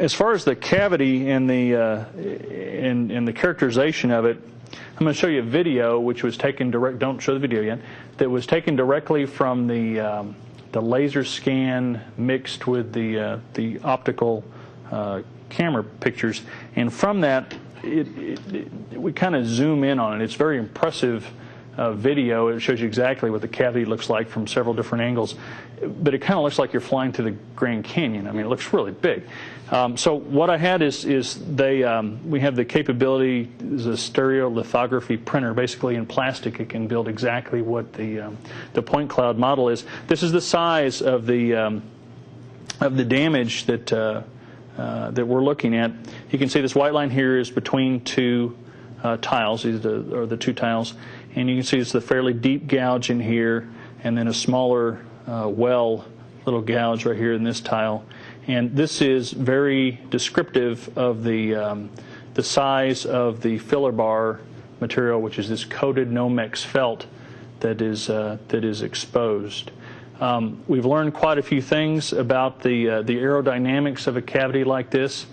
as far as the cavity and the characterization of it, I'm going to show you a video which was taken don't show the video yet, that was taken directly from the laser scan mixed with the optical camera pictures, and from that we kind of zoom in on it. It's very impressive video. It shows you exactly what the cavity looks like from several different angles, but it kind of looks like you're flying to the Grand Canyon. I mean, it looks really big. So what I had is we have the capability, is a stereolithography printer. Basically in plastic, it can build exactly what the point cloud model is. This is the size of the damage that we're looking at. You can see this white line here is between two tiles. These are the two tiles. And you can see it's the fairly deep gouge in here, and then a smaller little gouge right here in this tile. And this is very descriptive of the size of the filler bar material, which is this coated Nomex felt that is exposed. We've learned quite a few things about the aerodynamics of a cavity like this.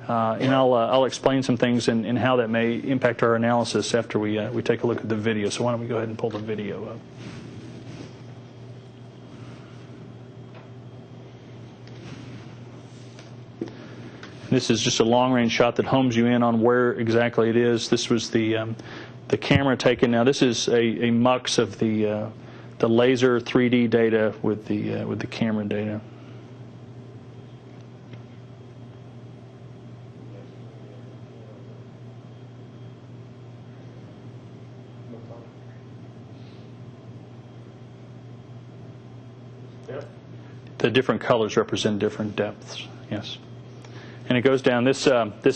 And I'll explain some things and how that may impact our analysis after we take a look at the video. So why don't we go ahead and pull the video up. This is just a long-range shot that homes you in on where exactly it is. This was the camera taken. Now this is a mux of the laser 3D data with the camera data. The different colors represent different depths. Yes, and it goes down. This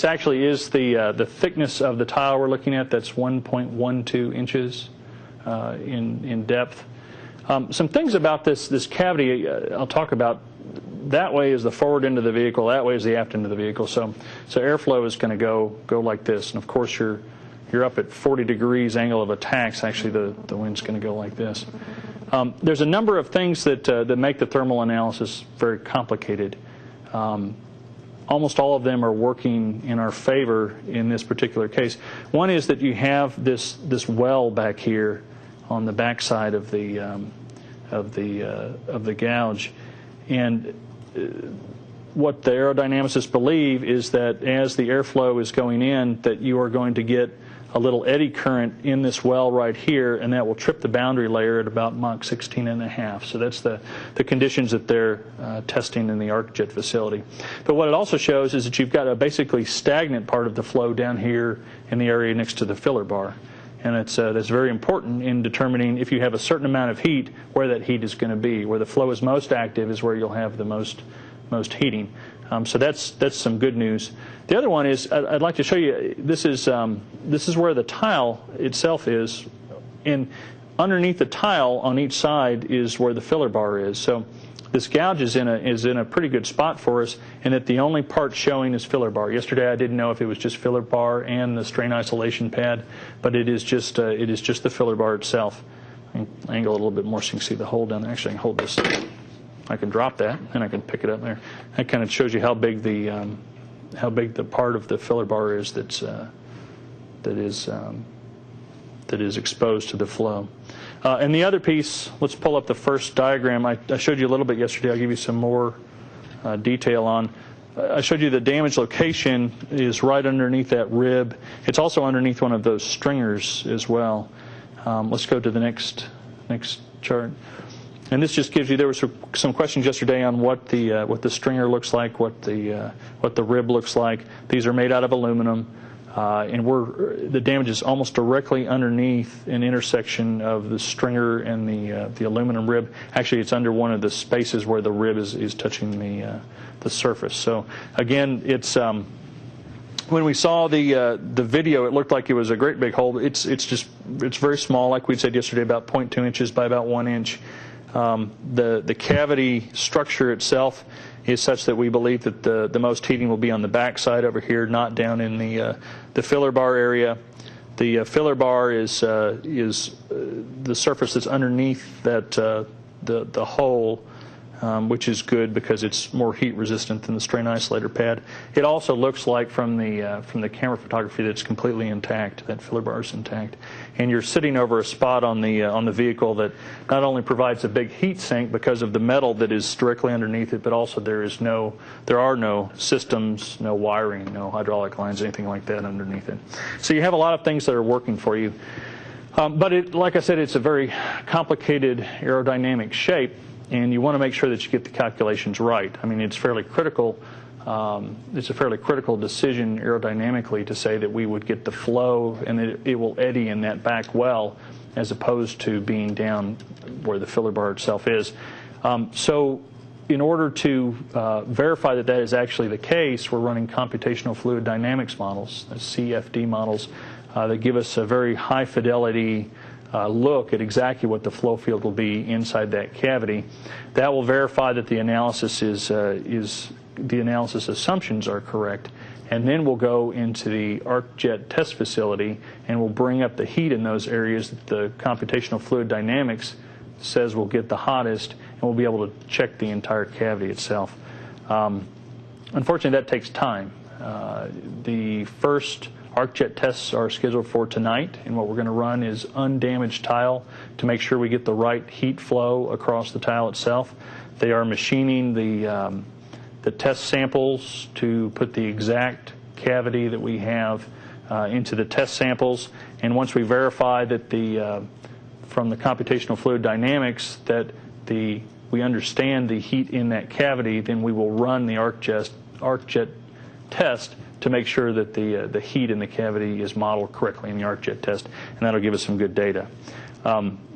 actually is the thickness of the tile we're looking at. That's 1.12 inches in depth. Some things about this cavity I'll talk about. That way is the forward end of the vehicle. That way is the aft end of the vehicle. So airflow is going to go like this, and of course you're up at 40 degrees angle of attack. So actually the wind's going to go like this. There's a number of things that make the thermal analysis very complicated. Almost all of them are working in our favor in this particular case. One is that you have this well back here on the backside of the gouge, and what the aerodynamicists believe is that as the airflow is going in, that you are going to get a little eddy current in this well right here, and that will trip the boundary layer at about Mach 16.5. So that's the conditions that they're testing in the ArcJet facility. But what it also shows is that you've got a basically stagnant part of the flow down here in the area next to the filler bar. And that's very important in determining if you have a certain amount of heat, where that heat is going to be. Where the flow is most active is where you'll have the most heating. So that's some good news. The other one is I'd like to show you. This is where the tile itself is, and underneath the tile on each side is where the filler bar is. So this gouge is in a pretty good spot for us, and that the only part showing is filler bar. Yesterday I didn't know if it was just filler bar and the strain isolation pad, but it is just the filler bar itself. Angle it a little bit more so you can see the hole down there. Actually, I can hold this. I can drop that and I can pick it up there. That kind of shows you how big the part of the filler bar is that is exposed to the flow. And the other piece, let's pull up the first diagram. I showed you a little bit yesterday. I'll give you some more detail on. I showed you the damage location is right underneath that rib. It's also underneath one of those stringers as well. Let's go to the next chart. And this just gives you, there was some questions yesterday on what the stringer looks like, what the rib looks like. These are made out of aluminum, and the damage is almost directly underneath an intersection of the stringer and the aluminum rib. Actually, it's under one of the spaces where the rib is touching the surface. So again, it's when we saw the video, it looked like it was a great big hole. It's very small, like we said yesterday, about 0.2 inches by about 1 inch. The cavity structure itself is such that we believe that the most heating will be on the back side over here, not down in the filler bar area. The filler bar is the surface that's underneath that the hole which is good because it's more heat resistant than the strain isolator pad. It also looks like from the camera photography that it's completely intact, that filler bar is intact. And you're sitting over a spot on the vehicle that not only provides a big heat sink because of the metal that is directly underneath it, but also there are no systems, no wiring, no hydraulic lines, anything like that underneath it. So you have a lot of things that are working for you. But like I said, it's a very complicated aerodynamic shape, and you want to make sure that you get the calculations right. I mean, it's fairly critical. It's a fairly critical decision aerodynamically to say that we would get the flow and that it will eddy in that back well, as opposed to being down where the filler bar itself is. So in order to verify that that is actually the case, we're running computational fluid dynamics models, CFD models, that give us a very high fidelity look at exactly what the flow field will be inside that cavity. That will verify that the analysis the analysis assumptions are correct, and then we'll go into the ArcJet test facility and we'll bring up the heat in those areas that the computational fluid dynamics says will get the hottest, and we'll be able to check the entire cavity itself. Unfortunately, that takes time. The first ArcJet tests are scheduled for tonight, and what we're going to run is undamaged tile to make sure we get the right heat flow across the tile itself. They are machining the test samples to put the exact cavity that we have into the test samples, and once we verify that from the computational fluid dynamics that we understand the heat in that cavity, then we will run the ArcJet test to make sure that the heat in the cavity is modeled correctly in the ArcJet test, and that'll give us some good data.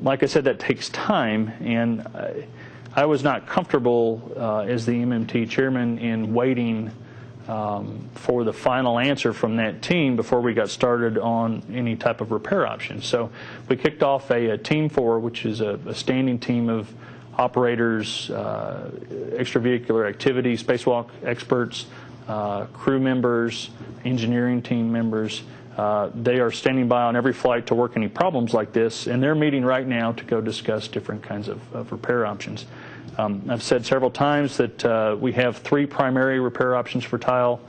Like I said, that takes time, and I was not comfortable as the MMT chairman in waiting for the final answer from that team before we got started on any type of repair options. So we kicked off a Team 4, which is a standing team of operators, extravehicular activity, spacewalk experts, crew members, engineering team members. They are standing by on every flight to work any problems like this, and they're meeting right now to go discuss different kinds of repair options. I've said several times that we have 3 primary repair options for tile.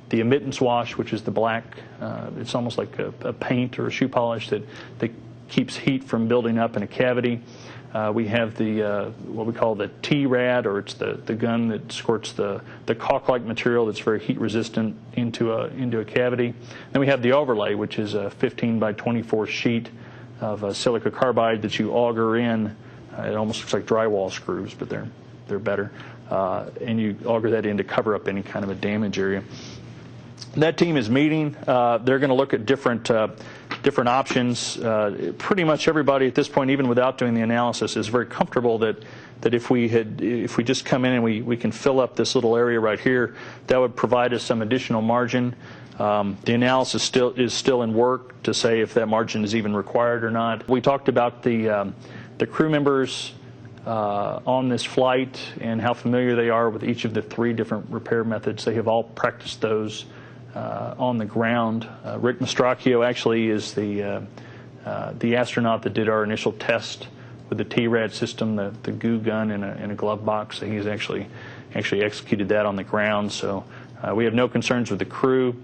The emittance wash, which is the black, it's almost like a paint or a shoe polish that keeps heat from building up in a cavity. We have the what we call the T-rad, or it's the gun that squirts the caulk-like material that's very heat resistant into a cavity. Then we have the overlay, which is a 15 by 24 sheet of silica carbide that you auger in. It almost looks like drywall screws, but they're better. And you auger that in to cover up any kind of a damage area. That team is meeting. They're going to look at different options. Pretty much everybody at this point, even without doing the analysis, is very comfortable that if we just come in and we can fill up this little area right here, that would provide us some additional margin. The analysis is still in work to say if that margin is even required or not. We talked about the crew members on this flight and how familiar they are with each of the 3 different repair methods. They have all practiced those on the ground. Rick Mastracchio actually is the astronaut that did our initial test with the T-rad system, the goo gun in a glove box. So he's actually executed that on the ground. So we have no concerns with the crew.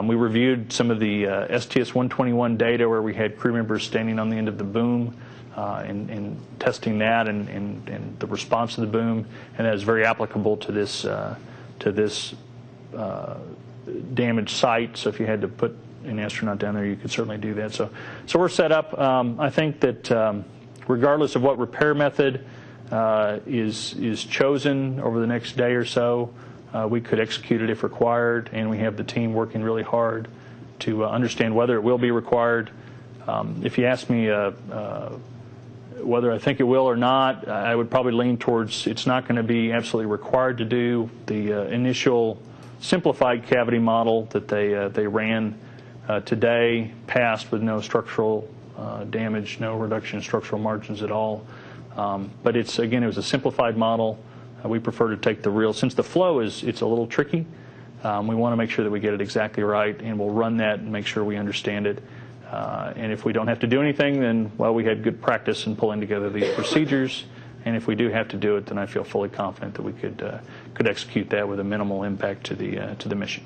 We reviewed some of the STS-121 data where we had crew members standing on the end of the boom and testing that and the response to the boom, and that is very applicable to this damaged site. So if you had to put an astronaut down there, you could certainly do that. So we're set up. I think that regardless of what repair method is chosen over the next day or so, we could execute it if required, and we have the team working really hard to understand whether it will be required. If you ask me whether I think it will or not, I would probably lean towards it's not going to be absolutely required to do. The initial simplified cavity model that they ran today passed with no structural damage, no reduction in structural margins at all. But it was a simplified model. We prefer to take the real, since the flow it's a little tricky. We want to make sure that we get it exactly right, and we'll run that and make sure we understand it. And if we don't have to do anything, then, well, we had good practice in pulling together these procedures. And if we do have to do it, then I feel fully confident that we could execute that with a minimal impact to the mission.